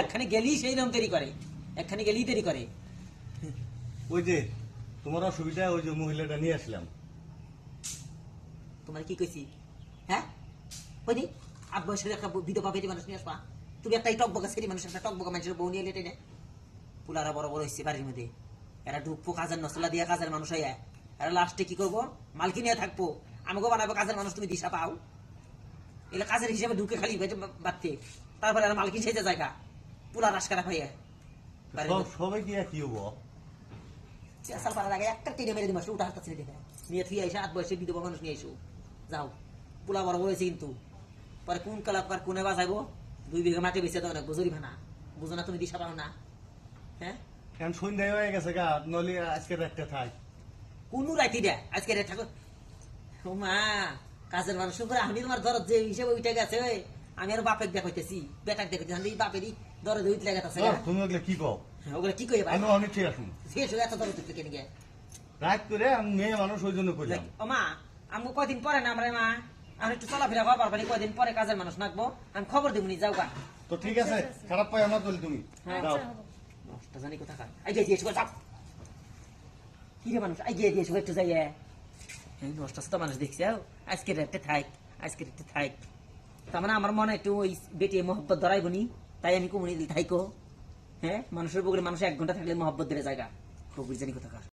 একখানে গেলি সেই রকম দেরি করে, একখানে গেলি দেরি করে। ওই যে তোমার অসুবিধা, ওই যে মহিলাটা নিয়ে আসলাম। তোমার কি কইছি? হ্যাঁ ওই নি আব্বা বয়সের একটা বিধবা বেটি মানুষ নিয়ে আসবা। তুমি একটা টকবকা সেরি মানুষ, একটা টকবকা মানুষের বউ নিয়ে লেটে নে। পুলারা বড় বড় হয়েছে বাড়ির মধ্যে, এরা ঢুকবো কাজের নসলা দিয়ে কাজের মানুষ হইয়া, এরা লাস্টে কি করবো মালকি নিয়ে থাকবো, আমাকেও বানাবো কাজের মানুষ, তুমি দিশা পাও। এগুলো কাজের হিসেবে ঢুকে খালি বাড়তে, তারপরে আর মালকি সেজে জায়গা পুলা রাস খারাপ হইয়া সবাই কি একই হবো? চেঁচাল পাড়ার আগে একটা টেনে মেরে দিমাস উঠা হাঁটতে দেখে নিয়ে থুই আইসা 8 বয়সে বিধবা মানুষ নিয়ে এসো যাও। পোলা বড় বড় হয়েছে কিন্তু পরে কোন কালার কোনে বাজাইবো, 2 বিঘা মাটি বেঁচে তো অনেক বুঝুরি ভানা, বুঝো না তুমি দিশা পাও না? হ্যাঁ এখন সন্ধ্যায় হয়ে গেছে গা, নলি আজকে রাতটা থাক। কোন রাইতি দে আজকে রে থাকো। ও মা কাজের মানুষ করে আমি তোমার দরদ যে হিসেবে উঠে গেছে, আমি আর বাপের দেখাইতেছি বেটাক দেখাইতেছি, বাপেরই দরদ উঠে লেগেছে। তুমি ওগুলো কি কও? ওগুলো কি কই ভাই? আমি অনেক ঠিক আছি, শেষ হয়ে এত দরদ উঠতে কেন গে রাত করে আমি মেয়ে মানুষ ওই জন্য করলাম। ও মা আমি কয়দিন পরে না আমরা মা আমি একটু চলাফেরা করবার পারি, কয়দিন পরে কাজের মানুষ নাকবো, আমি খবর দিব নি যাও গা। তো ঠিক আছে, খারাপ পাই আমার বলি তুমি দাও। নষ্ট জানি কোথা কার আইগে দিয়েছো চাপ কি রে মানুষ আইগে দিয়েছো একটু যাইয়ে এই নষ্ট আছে তো মানুষ দেখছি আজকে রাতে থাক, আজকে রাতে থাক। তার মানে আমার মনে একটু ওই বেটি মহব্বত ধরাইব নি, তাই আমি কমুনি থাইকো। হ্যাঁ মানুষের বগলে মানুষ 1 ঘন্টা থাকলে মহব্বত ধরে জায়গা, খবর জানি কোথা কার।